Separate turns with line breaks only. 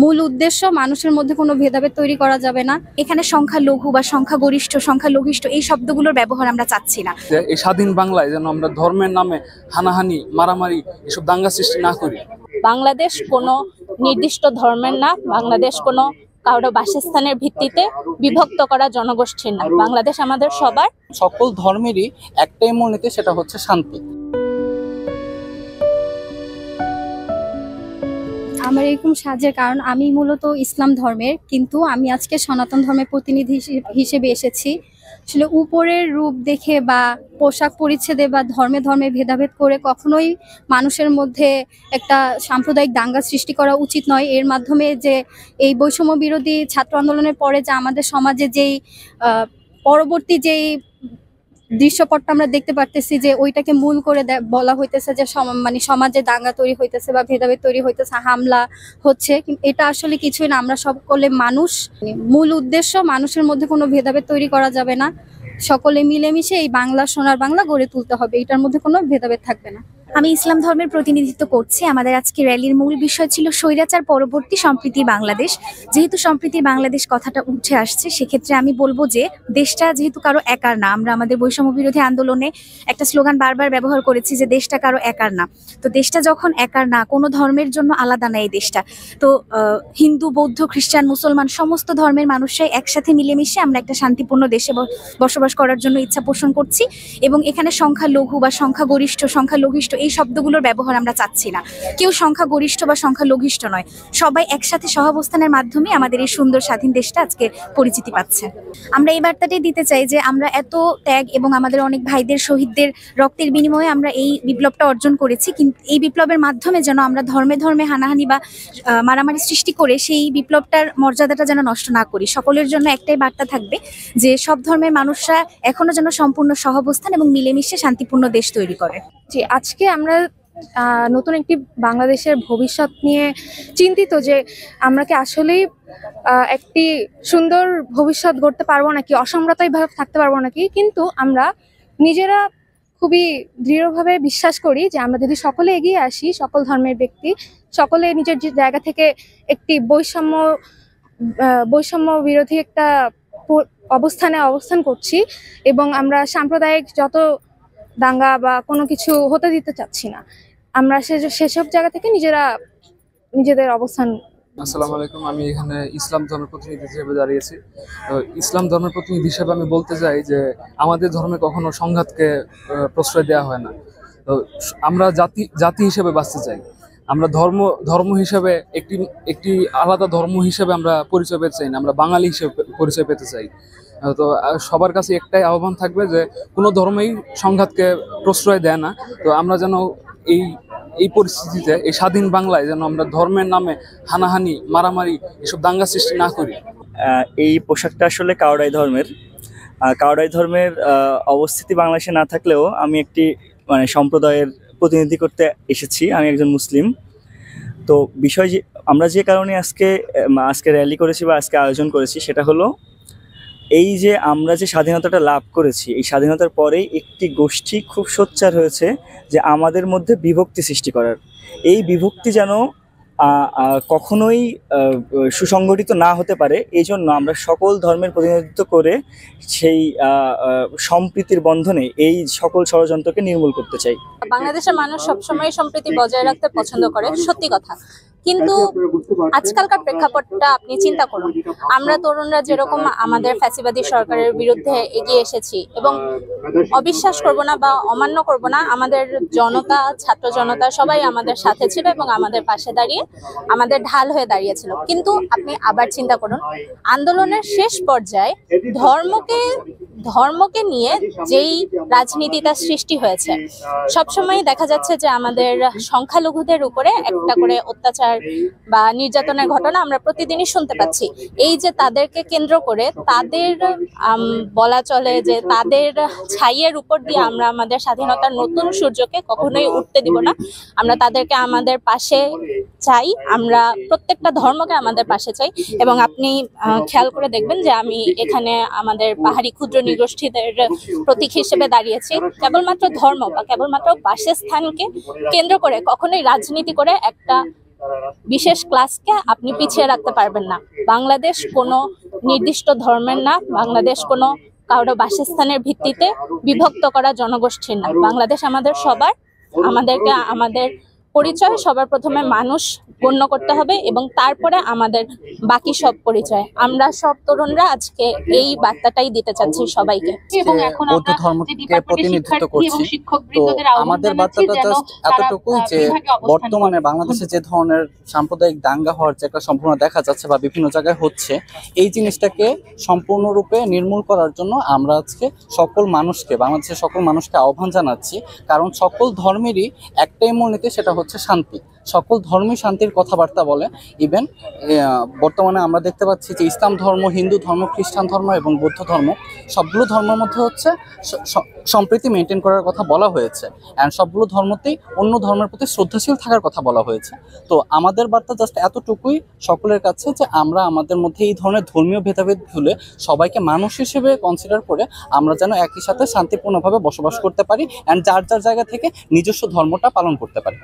মূল উদ্দেশ্য মানুষের মধ্যে কোনো ভেদাভেদ তৈরি করা যাবে না। এখানে সংখ্যালঘু বা সংখ্যাগরিষ্ঠ সংখ্যালঘিষ্ঠ এই শব্দগুলোর ব্যবহার আমরা চাচ্ছি না।
এই স্বাধীন বাংলায় যেন আমরা ধর্মের নামে হানাহানি মারামারি এসব দাঙ্গা সৃষ্টি না করি।
বাংলাদেশ কোনো নির্দিষ্ট ধর্মের না, বাংলাদেশ কোনো কারো বাসস্থানের ভিত্তিতে বিভক্ত করা জনগোষ্ঠীর না। বাংলাদেশ আমাদের সবার,
সকল ধর্মেরই একটাই মূলনীতি, সেটা হচ্ছে শান্তি।
আমার এরকম সাজের কারণ আমি মূলত ইসলাম ধর্মের, কিন্তু আমি আজকে সনাতন ধর্মের প্রতিনিধি হিসেবে এসেছি। আসলে উপরের রূপ দেখে বা পোশাক পরিচ্ছেদে বা ধর্মে ধর্মে ভেদাভেদ করে কখনোই মানুষের মধ্যে একটা সাম্প্রদায়িক দাঙ্গা সৃষ্টি করা উচিত নয়। এর মাধ্যমে যে এই বৈষম্য বিরোধী ছাত্র আন্দোলনের পরে যে আমাদের সমাজে যেই পরবর্তী যেই দৃশ্যপটটা আমরা দেখতে পারতেছি, যে ওইটাকে মূল করে বলা হইতেছে যে মানে সমাজে দাঙ্গা তৈরি হইতেছে বা ভেদাভেদ তৈরি হইতেছে, হামলা হচ্ছে। এটা আসলে কিছুই না। আমরা সকলে মানুষ। মূল উদ্দেশ্য মানুষের মধ্যে কোনো ভেদাভেদ তৈরি করা যাবে না। সকলে মিলেমিশে এই বাংলা, সোনার বাংলা গড়ে তুলতে হবে। এটার মধ্যে কোনো ভেদাভেদ থাকবে না।
আমি ইসলাম ধর্মের প্রতিনিধিত্ব করছি। আমাদের আজকে র্যালির মূল বিষয় ছিল স্বৈরাচার পরবর্তী সম্প্রীতি বাংলাদেশ। যেহেতু সম্প্রীতি বাংলাদেশ কথাটা উঠে আসছে, সেক্ষেত্রে আমি বলবো যে দেশটা যেহেতু কারো একার না, আমরা আমাদের বৈষম্য বিরোধী আন্দোলনে একটা স্লোগান বারবার ব্যবহার করেছি যে দেশটা কারো একার না। তো দেশটা যখন একার না, কোনো ধর্মের জন্য আলাদা না এই দেশটা, তো হিন্দু, বৌদ্ধ, খ্রিস্টান, মুসলমান সমস্ত ধর্মের মানুষরাই একসাথে মিলেমিশে আমরা একটা শান্তিপূর্ণ দেশে বসবাস করার জন্য ইচ্ছা পোষণ করছি। এবং এখানে সংখ্যালঘু বা সংখ্যাগরিষ্ঠ সংখ্যালঘিষ্ঠ এই শব্দগুলোর ব্যবহার আমরা চাচ্ছি না। কেউ সংখ্যাগরিষ্ঠ বা সংখ্যালঘিষ্ঠ নয়, সবাই একসাথে সহাবস্থানের মাধ্যমে আমাদের এই সুন্দর স্বাধীন দেশটা আজকে পরিচিতি পাচ্ছে। আমরা এই বার্তাটাই দিতে চাই যে আমরা এত ত্যাগ এবং আমাদের অনেক ভাইদের, শহীদদের রক্তের বিনিময়ে আমরা এই বিপ্লবটা অর্জন করেছি, কিন্তু এই বিপ্লবের মাধ্যমে যেন আমরা ধর্মে ধর্মে হানাহানি বা মারামারি সৃষ্টি করে সেই বিপ্লবটার মর্যাদাটা যেন নষ্ট না করি। সকলের জন্য একটাই বার্তা থাকবে যে সব ধর্মের মানুষরা এখনো যেন সম্পূর্ণ সহাবস্থান এবং মিলেমিশে শান্তিপূর্ণ দেশ তৈরি করে।
জি, আজকে আমরা নতুন একটি বাংলাদেশের ভবিষ্যৎ নিয়ে চিন্তিত যে আমরা কি আসলেই একটি সুন্দর ভবিষ্যৎ গড়তে পারবো নাকি, অসম্রাতাই ভাবে থাকতে পারবো নাকি। কিন্তু আমরা নিজেরা খুবই দৃঢ়ভাবে বিশ্বাস করি যে আমরা যদি সকলে এগিয়ে আসি, সকল ধর্মের ব্যক্তি সকলে নিজের জায়গা থেকে একটি বৈষম্য বিরোধী একটা অবস্থান করছি, এবং আমরা সাম্প্রদায়িক যত দাঙ্গা বা কোনো কিছু হতে দিতে চাচ্ছি না। আমরা সেসব জায়গা থেকে নিজেদের অবস্থান।
আসসালামু আলাইকুম, আমি এখানে ইসলাম ধর্মের প্রতিনিধি হিসেবে দাঁড়িয়েছি। তো ইসলাম ধর্মের প্রতিনিধি হিসেবে আমি বলতে চাই যে আমাদের ধর্মে কখনো সংঘাতকে প্রশ্রয় দেওয়া হয় না। তো আমরা জাতি হিসেবে বাঁচতে চাই। আমরা ধর্ম হিসেবে একটি আলাদা ধর্ম হিসেবে আমরা পরিচয় পেতে চাই না, আমরা বাঙালি হিসেবে পরিচয় পেতে চাই। তো সবার কাছে একটাই আহ্বান থাকবে যে কোনো ধর্মেই সংঘাতকে প্রশ্রয় দেয় না। তো আমরা যেন এই পরিস্থিতিতে, এই স্বাধীন বাংলায় যেন আমরা ধর্মের নামে হানাহানি মারামারি এসব দাঙ্গা সৃষ্টি না করি।
এই পোশাকটা আসলে কাওড়াই ধর্মের অবস্থিতি বাংলাদেশে না থাকলেও আমি একটি সম্প্রদায়ের প্রতিনিধি করতে এসেছি। আমি একজন মুসলিম। তো বিষয় যে আমরা যে কারণে আজকে র্যালি করেছি বা আজকে আয়োজন করেছি, সেটা হলো এই যে আমরা যে স্বাধীনতাটা লাভ করেছি, এই স্বাধীনতার পরেই একটি গোষ্ঠী খুব সোচ্চার হয়েছে যে আমাদের মধ্যে বিভক্তি সৃষ্টি করার। এই বিভক্তি যেন কখনোই সুসংগঠিত না হতে পারে, এই জন্য আমরা সকল ধর্মের প্রতিনিধিত্ব করে সেই সম্প্রীতির বন্ধনে এই সকল ষড়যন্ত্রকে নির্মূল করতে চাই।
বাংলাদেশের মানুষ সবসময় সম্প্রীতি বজায় রাখতে পছন্দ করে, সত্যি কথা। কিন্তু আজকালকার প্রেক্ষাপটটা আপনি চিন্তা করুন। আমরা তরুণরা যেরকম আমাদের ফ্যাসিবাদী সরকারের বিরুদ্ধে এগিয়ে এসেছি এবং অবিশ্বাস করব না বা অমান্য করব না, আমাদের জনতা, ছাত্র জনতা সবাই আমাদের সাথে ছিল এবং আমাদের পাশে দাঁড়িয়ে আমাদের ঢাল হয়ে দাঁড়িয়েছিল। কিন্তু আপনি আবার চিন্তা করুন, আন্দোলনের শেষ পর্যায়ে ধর্মকে নিয়ে যেই রাজনীতিটা সৃষ্টি হয়েছে, সবসময় দেখা যাচ্ছে যে আমাদের সংখ্যালঘুদের উপরে একটা করে অত্যাচার বা নির্যাতনের ঘটনা আমরা প্রতিদিনই শুনতে পাচ্ছি। এই যে তাদেরকে কেন্দ্র করে তাদের বলা চলে যে তাদের ছাইয়ের উপর দিয়ে আমরা আমাদের স্বাধীনতার নতুন সূর্যকে কখনোই উঠতে দিব না। আমরা তাদেরকে আমাদের পাশে চাই, আমরা প্রত্যেকটা ধর্মকে আমাদের পাশে চাই। এবং আপনি খেয়াল করে দেখবেন যে আমি এখানে আমাদের পাহাড়ি ক্ষুদ্র নৃগোষ্ঠীদের প্রতীক হিসেবে দাঁড়িয়েছি। কেবলমাত্র ধর্ম বা কেবলমাত্র বাসস্থানকে কেন্দ্র করে কখনোই রাজনীতি করে একটা বিশেষ ক্লাসকে আপনি পিছিয়ে রাখতে পারবেন না। বাংলাদেশ কোনো নির্দিষ্ট ধর্মের না, বাংলাদেশ কোনো কারো বাসস্থানের ভিত্তিতে বিভক্ত করা জনগোষ্ঠীর না। বাংলাদেশ আমাদের সবার, আমাদেরকে আমাদের পরিচয় সবার প্রথমে মানুষ গণ্য করতে হবে এবং তারপরে আমাদের বাকি সব পরিচয়। আমরা সব তরুণরা আজকে এই বার্তাটাই দিতে চাচ্ছি সবাইকে।
এবং এখন বৌদ্ধ ধর্মকে প্রতিনিধিত্ব করছি, তো আমাদের বার্তাটা জাস্ট এতটুকুই যে বর্তমানে বাংলাদেশে যে ধরনের সাম্প্রদায়িক দাঙ্গা হওয়ার যে একটা সম্ভাবনা দেখা যাচ্ছে বা বিভিন্ন জায়গায় হচ্ছে, এই জিনিসটাকে সম্পূর্ণরূপে নির্মূল করার জন্য আমরা আজকে সকল মানুষকে, বাংলাদেশের সকল মানুষকে আহ্বান জানাচ্ছি। কারণ সকল ধর্মেরই একটাই মূলনীতি, সেটা হচ্ছে শান্তি। সকল ধর্মই শান্তির কথাবার্তা বলে। ইভেন বর্তমানে আমরা দেখতে পাচ্ছি যে ইসলাম ধর্ম, হিন্দু ধর্ম, খ্রিস্টান ধর্ম এবং বৌদ্ধ ধর্ম, সবগুলো ধর্মের মধ্যে হচ্ছে সম্প্রীতি মেনটেন করার কথা বলা হয়েছে। অ্যান্ড সবগুলো ধর্মতেই অন্য ধর্মের প্রতি শ্রদ্ধাশীল থাকার কথা বলা হয়েছে। তো আমাদের বার্তা জাস্ট এতটুকুই সকলের কাছে যে আমরা আমাদের মধ্যে এই ধরনের ধর্মীয় ভেদাভেদ ভুলে সবাইকে মানুষ হিসেবে কনসিডার করে আমরা যেন একই সাথে শান্তিপূর্ণভাবে বসবাস করতে পারি অ্যান্ড যার যার জায়গা থেকে নিজস্ব ধর্মটা পালন করতে পারি।